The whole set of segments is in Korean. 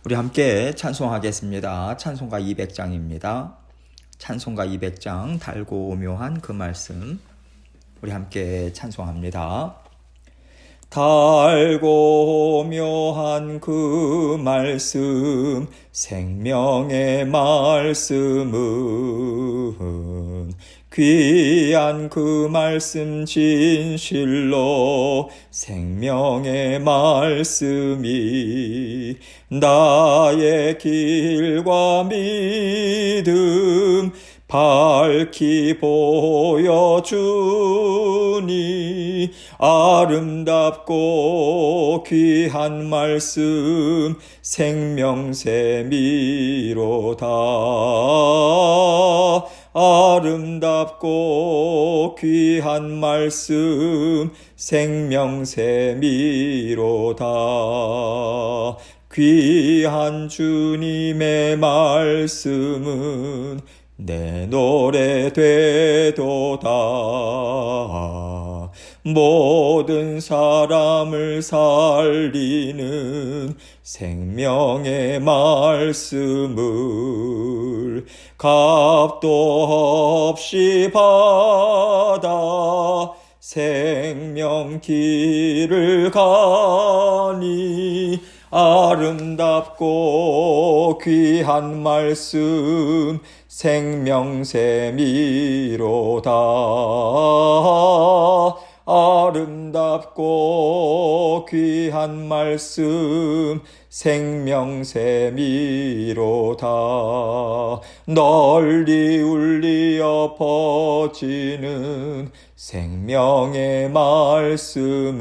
우리 함께 찬송하겠습니다. 찬송가 200장입니다. 찬송가 200장 달고 묘한 그 말씀 우리 함께 찬송합니다. 달고 묘한 그 말씀 생명의 말씀은 귀한 그 말씀 진실로 생명의 말씀이 나의 길과 믿음 밝히 보여주니 아름답고 귀한 말씀 생명샘이로다. 아름답고 귀한 말씀 생명샘이로다. 귀한 주님의 말씀은 내 노래 되도다. 모든 사람을 살리는 생명의 말씀을 값도 없이 받아 생명 길을 가니 아름답고 귀한 말씀 생명샘이로다. 아름답고 귀한 말씀 생명샘이로다. 널리 울리어 퍼지는 생명의 말씀은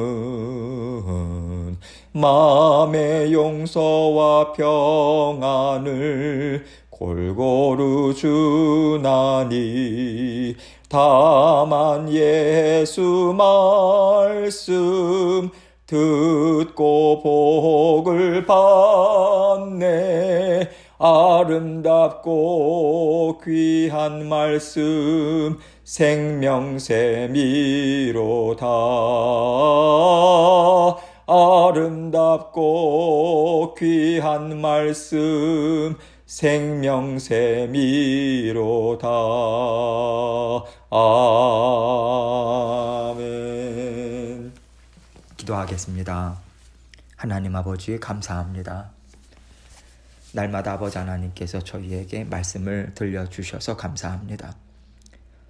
마음의 용서와 평안을 골고루 주나니 다만 예수 말씀 듣고 복을 받네. 아름답고 귀한 말씀 생명샘이로다. 아름답고 귀한 말씀 생명샘이로다. 아멘. 기도하겠습니다. 하나님 아버지 감사합니다. 날마다 아버지 하나님께서 저희에게 말씀을 들려주셔서 감사합니다.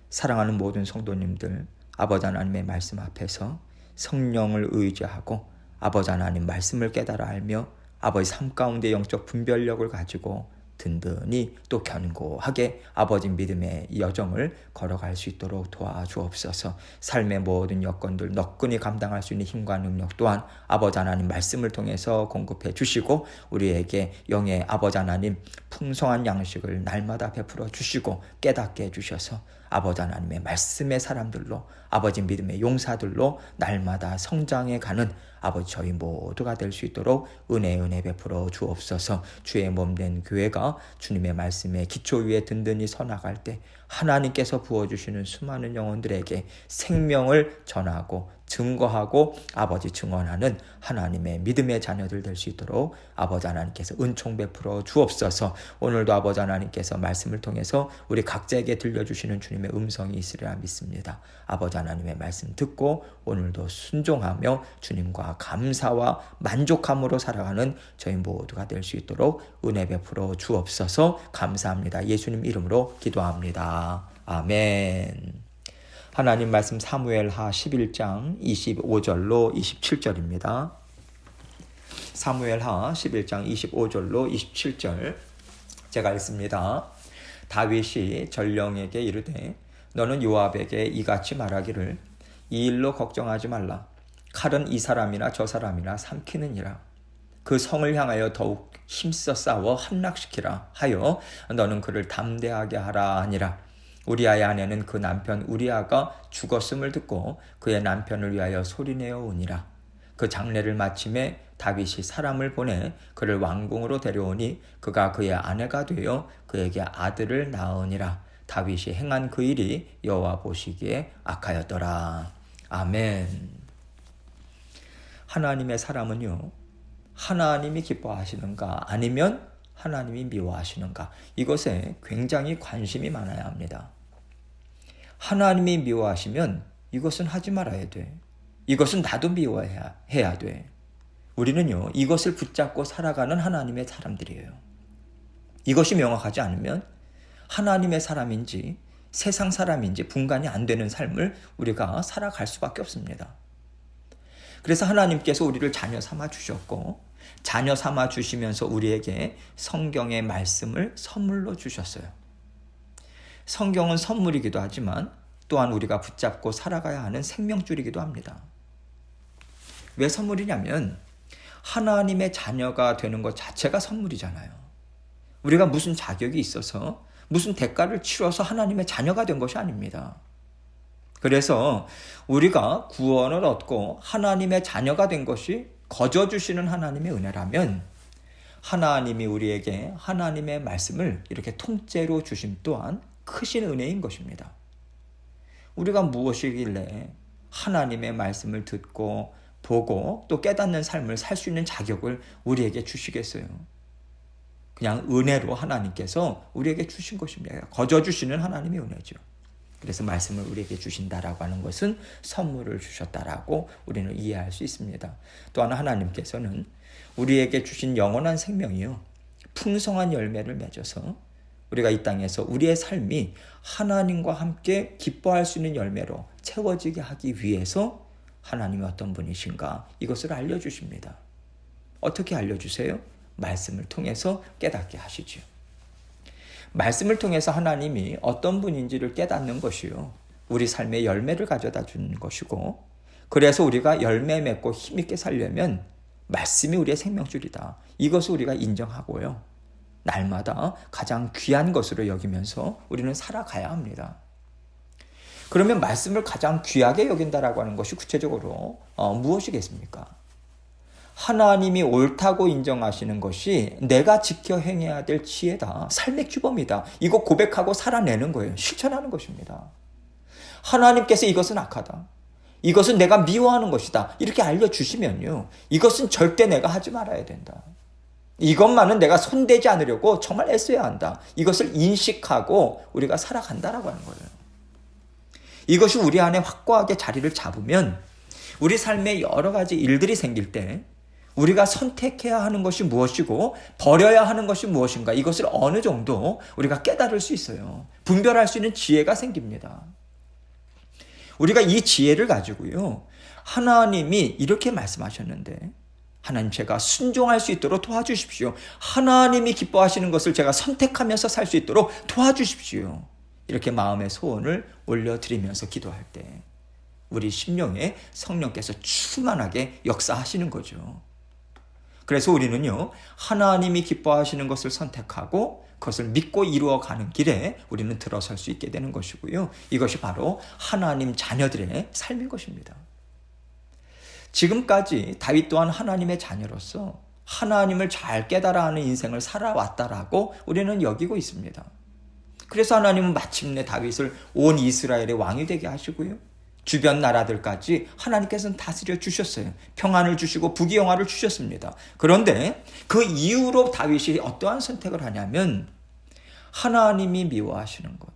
사랑하는 모든 성도님들 아버지 하나님의 말씀 앞에서 성령을 의지하고 아버지 하나님 말씀을 깨달아 알며 아버지 삶 가운데 영적 분별력을 가지고 든든히 또 견고하게 아버지 믿음의 여정을 걸어갈 수 있도록 도와주옵소서. 삶의 모든 여건들 너끈히 감당할 수 있는 힘과 능력 또한 아버지 하나님 말씀을 통해서 공급해 주시고 우리에게 영의 아버지 하나님 풍성한 양식을 날마다 베풀어 주시고 깨닫게 해주셔서 아버지 하나님의 말씀의 사람들로 아버지 믿음의 용사들로 날마다 성장해 가는 아버지 저희 모두가 될 수 있도록 은혜 베풀어 주옵소서. 주의 몸된 교회가 주님의 말씀에 기초 위에 든든히 서나갈 때 하나님께서 부어주시는 수많은 영혼들에게 생명을 전하고 증거하고 아버지 증언하는 하나님의 믿음의 자녀들 될 수 있도록 아버지 하나님께서 은총 베풀어 주옵소서. 오늘도 아버지 하나님께서 말씀을 통해서 우리 각자에게 들려주시는 주님의 음성이 있으리라 믿습니다. 아버지 하나님의 말씀 듣고 오늘도 순종하며 주님과 감사와 만족함으로 살아가는 저희 모두가 될 수 있도록 은혜 베풀어 주옵소서. 감사합니다. 예수님 이름으로 기도합니다. 아멘. 하나님 말씀 사무엘하 11장 25절로 27절입니다. 사무엘하 11장 25절로 27절 제가 읽습니다. 다윗이 전령에게 이르되 너는 요압에게 이같이 말하기를 이 일로 걱정하지 말라. 칼은 이 사람이나 저 사람이나 삼키느니라. 그 성을 향하여 더욱 힘써 싸워 함락시키라 하여 너는 그를 담대하게 하라 하니라. 우리아의 아내는 그 남편 우리아가 죽었음을 듣고 그의 남편을 위하여 소리내어 우니라. 그 장례를 마침에 다윗이 사람을 보내 그를 왕궁으로 데려오니 그가 그의 아내가 되어 그에게 아들을 낳으니라. 다윗이 행한 그 일이 여호와 보시기에 악하였더라. 아멘. 하나님의 사람은요, 하나님이 기뻐하시는가 아니면 하나님이 미워하시는가, 이것에 굉장히 관심이 많아야 합니다. 하나님이 미워하시면 이것은 하지 말아야 돼. 이것은 나도 미워해야 돼. 우리는요, 이것을 붙잡고 살아가는 하나님의 사람들이에요. 이것이 명확하지 않으면 하나님의 사람인지 세상 사람인지 분간이 안 되는 삶을 우리가 살아갈 수밖에 없습니다. 그래서 하나님께서 우리를 자녀 삼아 주셨고, 자녀 삼아 주시면서 우리에게 성경의 말씀을 선물로 주셨어요. 성경은 선물이기도 하지만 또한 우리가 붙잡고 살아가야 하는 생명줄이기도 합니다. 왜 선물이냐면 하나님의 자녀가 되는 것 자체가 선물이잖아요. 우리가 무슨 자격이 있어서 무슨 대가를 치러서 하나님의 자녀가 된 것이 아닙니다. 그래서 우리가 구원을 얻고 하나님의 자녀가 된 것이 거저 주시는 하나님의 은혜라면 하나님이 우리에게 하나님의 말씀을 이렇게 통째로 주심 또한 크신 은혜인 것입니다. 우리가 무엇이길래 하나님의 말씀을 듣고 보고 또 깨닫는 삶을 살 수 있는 자격을 우리에게 주시겠어요? 그냥 은혜로 하나님께서 우리에게 주신 것입니다. 거저 주시는 하나님의 은혜죠. 그래서 말씀을 우리에게 주신다라고 하는 것은 선물을 주셨다라고 우리는 이해할 수 있습니다. 또한 하나님께서는 우리에게 주신 영원한 생명이요, 풍성한 열매를 맺어서 우리가 이 땅에서 우리의 삶이 하나님과 함께 기뻐할 수 있는 열매로 채워지게 하기 위해서 하나님이 어떤 분이신가, 이것을 알려주십니다. 어떻게 알려주세요? 말씀을 통해서 깨닫게 하시죠. 말씀을 통해서 하나님이 어떤 분인지를 깨닫는 것이요, 우리 삶의 열매를 가져다 주는 것이고, 그래서 우리가 열매 맺고 힘있게 살려면 말씀이 우리의 생명줄이다, 이것을 우리가 인정하고요, 날마다 가장 귀한 것으로 여기면서 우리는 살아가야 합니다. 그러면 말씀을 가장 귀하게 여긴다라고 하는 것이 구체적으로 무엇이겠습니까? 하나님이 옳다고 인정하시는 것이 내가 지켜 행해야 될 지혜다, 삶의 규범이다, 이거 고백하고 살아내는 거예요. 실천하는 것입니다. 하나님께서 이것은 악하다, 이것은 내가 미워하는 것이다, 이렇게 알려주시면요, 이것은 절대 내가 하지 말아야 된다, 이것만은 내가 손대지 않으려고 정말 애써야 한다, 이것을 인식하고 우리가 살아간다라고 하는 거예요. 이것이 우리 안에 확고하게 자리를 잡으면 우리 삶에 여러 가지 일들이 생길 때 우리가 선택해야 하는 것이 무엇이고 버려야 하는 것이 무엇인가, 이것을 어느 정도 우리가 깨달을 수 있어요. 분별할 수 있는 지혜가 생깁니다. 우리가 이 지혜를 가지고요, 하나님이 이렇게 말씀하셨는데, 하나님, 제가 순종할 수 있도록 도와주십시오. 하나님이 기뻐하시는 것을 제가 선택하면서 살 수 있도록 도와주십시오. 이렇게 마음의 소원을 올려드리면서 기도할 때 우리 심령에 성령께서 충만하게 역사하시는 거죠. 그래서 우리는요, 하나님이 기뻐하시는 것을 선택하고 그것을 믿고 이루어가는 길에 우리는 들어설 수 있게 되는 것이고요, 이것이 바로 하나님 자녀들의 삶인 것입니다. 지금까지 다윗 또한 하나님의 자녀로서 하나님을 잘 깨달아 하는 인생을 살아왔다라고 우리는 여기고 있습니다. 그래서 하나님은 마침내 다윗을 온 이스라엘의 왕이 되게 하시고요, 주변 나라들까지 하나님께서는 다스려 주셨어요. 평안을 주시고 부귀영화를 주셨습니다. 그런데 그 이후로 다윗이 어떠한 선택을 하냐면 하나님이 미워하시는 것,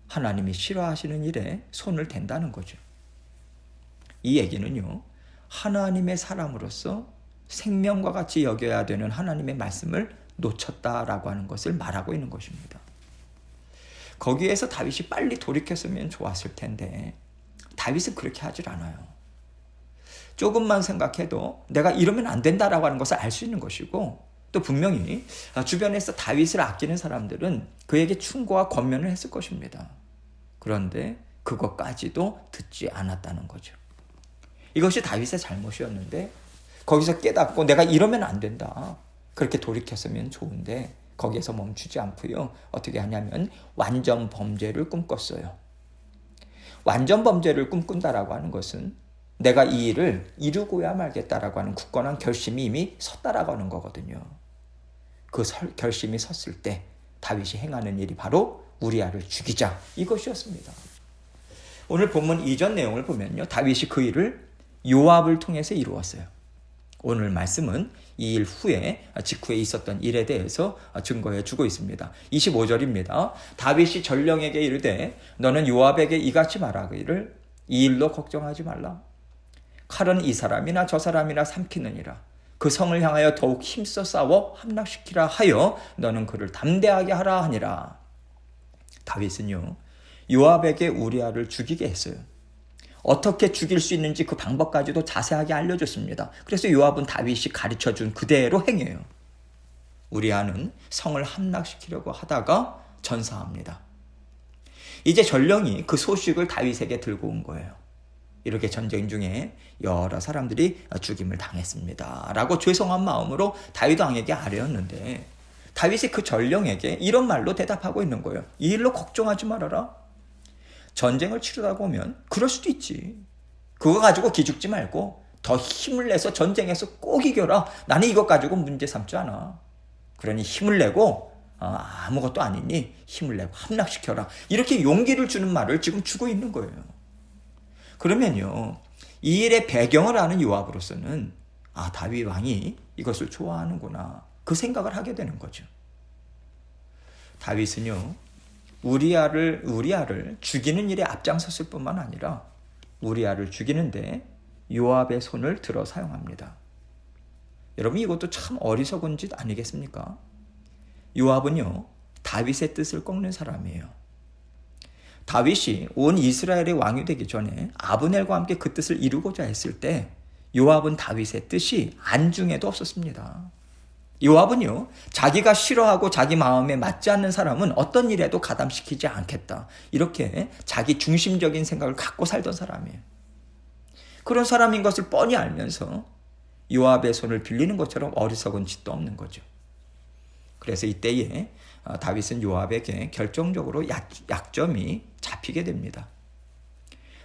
하나님이 싫어하시는 일에 손을 댄다는 거죠. 이 얘기는요, 하나님의 사람으로서 생명과 같이 여겨야 되는 하나님의 말씀을 놓쳤다라고 하는 것을 말하고 있는 것입니다. 거기에서 다윗이 빨리 돌이켰으면 좋았을 텐데 다윗은 그렇게 하질 않아요. 조금만 생각해도 내가 이러면 안 된다라고 하는 것을 알 수 있는 것이고, 또 분명히 주변에서 다윗을 아끼는 사람들은 그에게 충고와 권면을 했을 것입니다. 그런데 그것까지도 듣지 않았다는 거죠. 이것이 다윗의 잘못이었는데 거기서 깨닫고 내가 이러면 안 된다, 그렇게 돌이켰으면 좋은데 거기에서 멈추지 않고요, 어떻게 하냐면 완전 범죄를 꿈꿨어요. 완전 범죄를 꿈꾼다라고 하는 것은 내가 이 일을 이루고야 말겠다라고 하는 굳건한 결심이 이미 섰다라고 하는 거거든요. 그 결심이 섰을 때 다윗이 행하는 일이 바로 우리아를 죽이자, 이것이었습니다. 오늘 본문 이전 내용을 보면요, 다윗이 그 일을 요압을 통해서 이루었어요. 오늘 말씀은 이 일 후에 직후에 있었던 일에 대해서 증거해 주고 있습니다. 25절입니다. 다윗이 전령에게 이르되 너는 요압에게 이같이 말하기를 이 일로 걱정하지 말라. 칼은 이 사람이나 저 사람이나 삼키느니라. 그 성을 향하여 더욱 힘써 싸워 함락시키라 하여 너는 그를 담대하게 하라 하니라. 다윗은요, 요압에게 우리아를 죽이게 했어요. 어떻게 죽일 수 있는지 그 방법까지도 자세하게 알려줬습니다. 그래서 요압은 다윗이 가르쳐준 그대로 행해요. 우리아는 성을 함락시키려고 하다가 전사합니다. 이제 전령이 그 소식을 다윗에게 들고 온 거예요. 이렇게 전쟁 중에 여러 사람들이 죽임을 당했습니다 라고 죄송한 마음으로 다윗 왕에게 아뢰었는데, 다윗이 그 전령에게 이런 말로 대답하고 있는 거예요. 이 일로 걱정하지 말아라. 전쟁을 치르다 보면 그럴 수도 있지. 그거 가지고 기죽지 말고 더 힘을 내서 전쟁에서 꼭 이겨라. 나는 이것 가지고 문제 삼지 않아. 그러니 힘을 내고 아무것도 아니니 힘을 내고 함락시켜라. 이렇게 용기를 주는 말을 지금 주고 있는 거예요. 그러면요, 이 일의 배경을 아는 요압으로서는 다윗 왕이 이것을 좋아하는구나, 그 생각을 하게 되는 거죠. 다윗은요, 우리아를 죽이는 일에 앞장섰을 뿐만 아니라 우리아를 죽이는데 요압의 손을 들어 사용합니다. 여러분, 이것도 참 어리석은 짓 아니겠습니까? 요압은요, 다윗의 뜻을 꺾는 사람이에요. 다윗이 온 이스라엘의 왕이 되기 전에 아브넬과 함께 그 뜻을 이루고자 했을 때 요압은 다윗의 뜻이 안중에도 없었습니다. 요압은요, 자기가 싫어하고 자기 마음에 맞지 않는 사람은 어떤 일에도 가담시키지 않겠다, 이렇게 자기 중심적인 생각을 갖고 살던 사람이에요. 그런 사람인 것을 뻔히 알면서 요압의 손을 빌리는 것처럼 어리석은 짓도 없는 거죠. 그래서 이때에 다윗은 요압에게 결정적으로 약점이 잡히게 됩니다.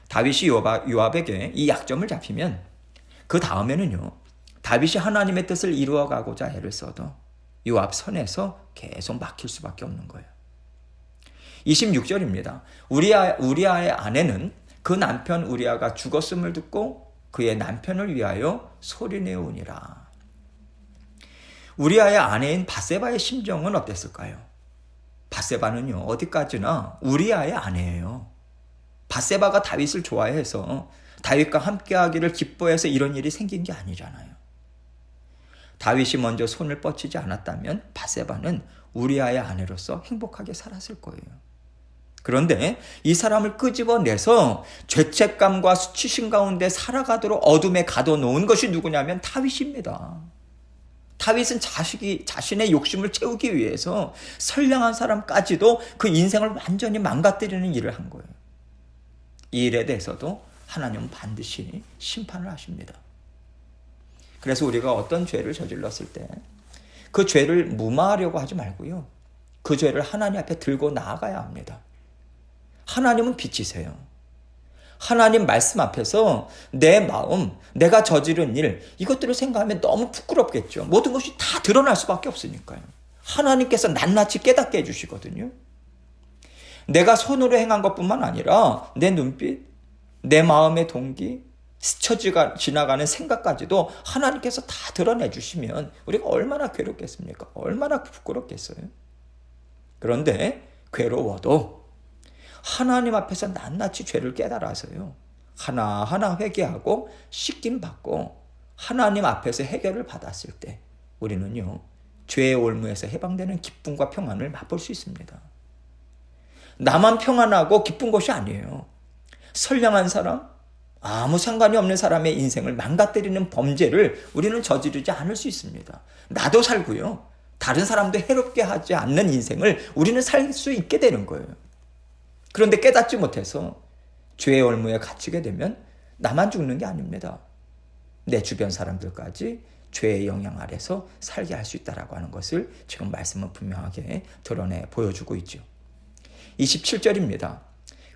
다윗이 요압에게 이 약점을 잡히면 그 다음에는요, 다윗이 하나님의 뜻을 이루어가고자 애를 써도 요압 선에서 계속 막힐 수밖에 없는 거예요. 26절입니다. 우리아의 아내는 그 남편 우리아가 죽었음을 듣고 그의 남편을 위하여 소리내오니라. 우리아의 아내인 바세바의 심정은 어땠을까요? 바세바는요, 어디까지나 우리아의 아내예요. 바세바가 다윗을 좋아해서 다윗과 함께하기를 기뻐해서 이런 일이 생긴 게 아니잖아요. 다윗이 먼저 손을 뻗치지 않았다면 바세바는 우리아의 아내로서 행복하게 살았을 거예요. 그런데 이 사람을 끄집어내서 죄책감과 수치심 가운데 살아가도록 어둠에 가둬놓은 것이 누구냐면 다윗입니다. 다윗은 자신의 욕심을 채우기 위해서 선량한 사람까지도 그 인생을 완전히 망가뜨리는 일을 한 거예요. 이 일에 대해서도 하나님은 반드시 심판을 하십니다. 그래서 우리가 어떤 죄를 저질렀을 때 그 죄를 무마하려고 하지 말고요, 그 죄를 하나님 앞에 들고 나아가야 합니다. 하나님은 빛이세요. 하나님 말씀 앞에서 내 마음, 내가 저지른 일, 이것들을 생각하면 너무 부끄럽겠죠. 모든 것이 다 드러날 수밖에 없으니까요. 하나님께서 낱낱이 깨닫게 해주시거든요. 내가 손으로 행한 것뿐만 아니라 내 눈빛, 내 마음의 동기, 스쳐 지나가는 생각까지도 하나님께서 다 드러내 주시면 우리가 얼마나 괴롭겠습니까? 얼마나 부끄럽겠어요? 그런데 괴로워도 하나님 앞에서 낱낱이 죄를 깨달아서요, 하나하나 회개하고 씻김 받고 하나님 앞에서 해결을 받았을 때 우리는요, 죄의 올무에서 해방되는 기쁨과 평안을 맛볼 수 있습니다. 나만 평안하고 기쁜 것이 아니에요. 선량한 사람, 아무 상관이 없는 사람의 인생을 망가뜨리는 범죄를 우리는 저지르지 않을 수 있습니다. 나도 살고요, 다른 사람도 해롭게 하지 않는 인생을 우리는 살 수 있게 되는 거예요. 그런데 깨닫지 못해서 죄의 올무에 갇히게 되면 나만 죽는 게 아닙니다. 내 주변 사람들까지 죄의 영향 아래서 살게 할 수 있다라고 하는 것을 지금 말씀은 분명하게 드러내 보여주고 있죠. 27절입니다.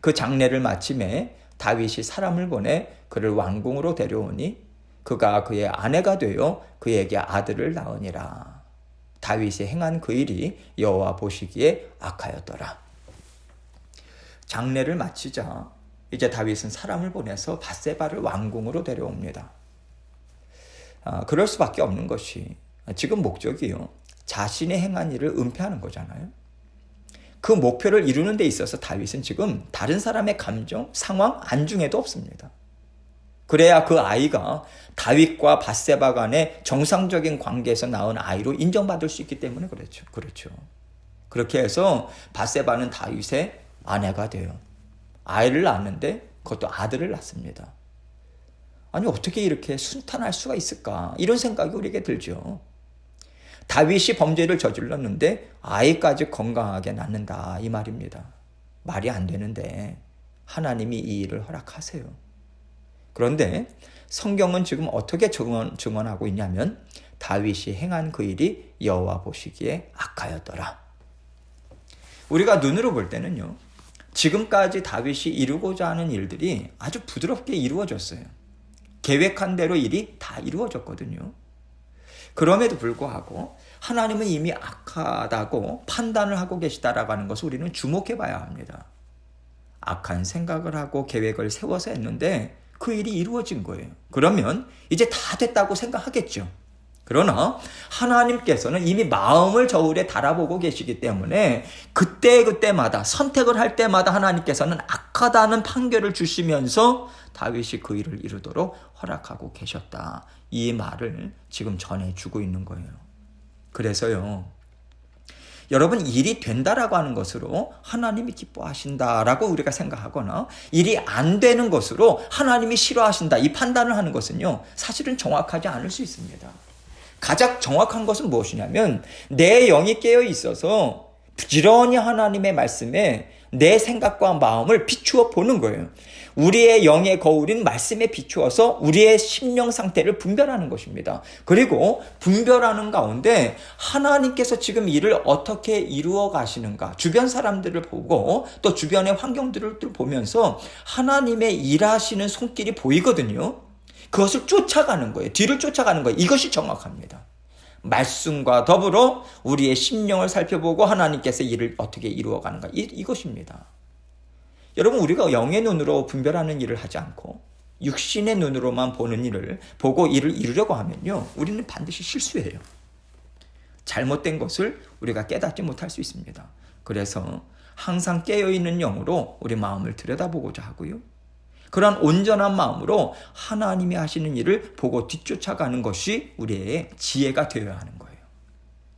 그 장례를 마침에 다윗이 사람을 보내 그를 왕궁으로 데려오니 그가 그의 아내가 되어 그에게 아들을 낳으니라. 다윗이 행한 그 일이 여호와 보시기에 악하였더라. 장례를 마치자 이제 다윗은 사람을 보내서 바세바를 왕궁으로 데려옵니다. 그럴 수밖에 없는 것이 지금 목적이요. 자신의 행한 일을 은폐하는 거잖아요. 그 목표를 이루는 데 있어서 다윗은 지금 다른 사람의 감정, 상황, 안중에도 없습니다. 그래야 그 아이가 다윗과 밧세바 간의 정상적인 관계에서 낳은 아이로 인정받을 수 있기 때문에 그렇죠. 그렇게 해서 밧세바는 다윗의 아내가 돼요. 아이를 낳았는데 그것도 아들을 낳습니다. 아니 어떻게 이렇게 순탄할 수가 있을까? 이런 생각이 우리에게 들죠. 다윗이 범죄를 저질렀는데 아이까지 건강하게 낳는다 이 말입니다. 말이 안 되는데 하나님이 이 일을 허락하세요. 그런데 성경은 지금 어떻게 증언하고 있냐면 다윗이 행한 그 일이 여호와 보시기에 악하였더라. 우리가 눈으로 볼 때는요. 지금까지 다윗이 이루고자 하는 일들이 아주 부드럽게 이루어졌어요. 계획한 대로 일이 다 이루어졌거든요. 그럼에도 불구하고 하나님은 이미 악하다고 판단을 하고 계시다라고 하는 것을 우리는 주목해 봐야 합니다. 악한 생각을 하고 계획을 세워서 했는데 그 일이 이루어진 거예요. 그러면 이제 다 됐다고 생각하겠죠. 그러나 하나님께서는 이미 마음을 저울에 달아보고 계시기 때문에 그때마다 선택을 할 때마다 하나님께서는 악하다는 판결을 주시면서 다윗이 그 일을 이루도록 허락하고 계셨다. 이 말을 지금 전해주고 있는 거예요. 그래서요. 여러분 일이 된다라고 하는 것으로 하나님이 기뻐하신다라고 우리가 생각하거나 일이 안 되는 것으로 하나님이 싫어하신다 이 판단을 하는 것은요. 사실은 정확하지 않을 수 있습니다. 가장 정확한 것은 무엇이냐면 내 영이 깨어 있어서 부지런히 하나님의 말씀에 내 생각과 마음을 비추어 보는 거예요. 우리의 영의 거울인 말씀에 비추어서 우리의 심령 상태를 분별하는 것입니다. 그리고 분별하는 가운데 하나님께서 지금 일을 어떻게 이루어 가시는가 주변 사람들을 보고 또 주변의 환경들을 보면서 하나님의 일하시는 손길이 보이거든요. 그것을 쫓아가는 거예요. 뒤를 쫓아가는 거예요. 이것이 정확합니다. 말씀과 더불어 우리의 심령을 살펴보고 하나님께서 일을 어떻게 이루어가는가 이것입니다. 여러분 우리가 영의 눈으로 분별하는 일을 하지 않고 육신의 눈으로만 보는 일을 보고 일을 이루려고 하면요. 우리는 반드시 실수해요. 잘못된 것을 우리가 깨닫지 못할 수 있습니다. 그래서 항상 깨어있는 영으로 우리 마음을 들여다보고자 하고요. 그러한 온전한 마음으로 하나님이 하시는 일을 보고 뒤쫓아가는 것이 우리의 지혜가 되어야 하는 거예요.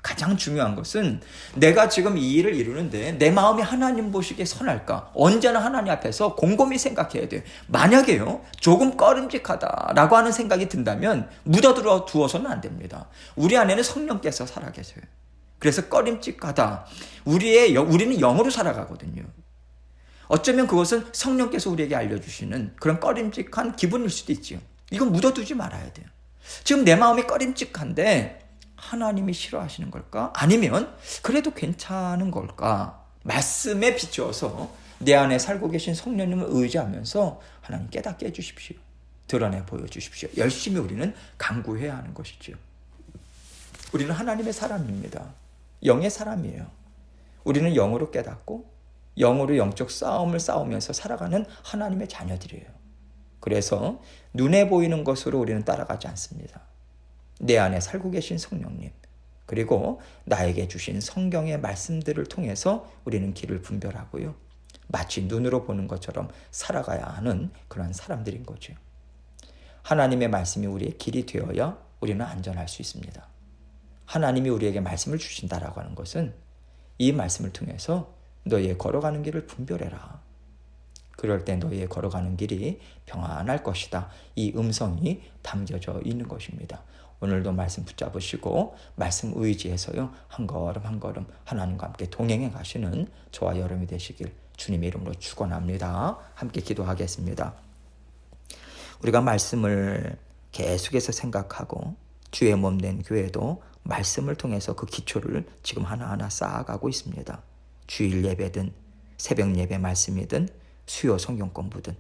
가장 중요한 것은 내가 지금 이 일을 이루는데 내 마음이 하나님 보시기에 선할까? 언제나 하나님 앞에서 곰곰이 생각해야 돼요. 만약에요, 조금 꺼림직하다라고 하는 생각이 든다면 묻어두어 두어서는 안 됩니다. 우리 안에는 성령께서 살아 계세요. 그래서 꺼림직하다. 우리는 영으로 살아가거든요. 어쩌면 그것은 성령께서 우리에게 알려주시는 그런 꺼림직한 기분일 수도 있지요. 이건 묻어두지 말아야 돼요. 지금 내 마음이 꺼림직한데 하나님이 싫어하시는 걸까? 아니면 그래도 괜찮은 걸까? 말씀에 비추어서 내 안에 살고 계신 성령님을 의지하면서 하나님 깨닫게 해주십시오. 드러내 보여주십시오. 열심히 우리는 간구해야 하는 것이죠. 우리는 하나님의 사람입니다. 영의 사람이에요. 우리는 영으로 깨닫고 영으로 영적 싸움을 싸우면서 살아가는 하나님의 자녀들이에요. 그래서 눈에 보이는 것으로 우리는 따라가지 않습니다. 내 안에 살고 계신 성령님, 그리고 나에게 주신 성경의 말씀들을 통해서 우리는 길을 분별하고요. 마치 눈으로 보는 것처럼 살아가야 하는 그런 사람들인 거죠. 하나님의 말씀이 우리의 길이 되어야 우리는 안전할 수 있습니다. 하나님이 우리에게 말씀을 주신다라고 하는 것은 이 말씀을 통해서 너희의 걸어가는 길을 분별해라. 그럴 때 너희의 걸어가는 길이 평안할 것이다. 이 음성이 담겨져 있는 것입니다. 오늘도 말씀 붙잡으시고 말씀 의지해서요. 한 걸음 한 걸음 하나님과 함께 동행해 가시는 저와 여러분이 되시길 주님의 이름으로 축원합니다. 함께 기도하겠습니다. 우리가 말씀을 계속해서 생각하고 주의 몸 된 교회도 말씀을 통해서 그 기초를 지금 하나하나 쌓아가고 있습니다. 주일 예배든 새벽 예배 말씀이든 수요 성경 공부든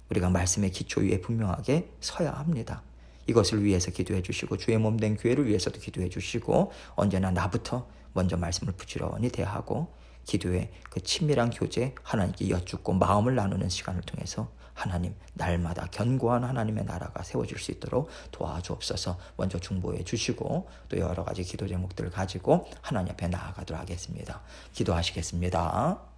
우리가 말씀의 기초 위에 분명하게 서야 합니다. 이것을 위해서 기도해 주시고 주의 몸 된 교회를 위해서도 기도해 주시고 언제나 나부터 먼저 말씀을 부지런히 대하고 기도의 그 친밀한 교제 하나님께 여쭙고 마음을 나누는 시간을 통해서 하나님 날마다 견고한 하나님의 나라가 세워질 수 있도록 도와주옵소서. 먼저 중보해 주시고 또 여러 가지 기도 제목들을 가지고 하나님 앞에 나아가도록 하겠습니다. 기도하시겠습니다.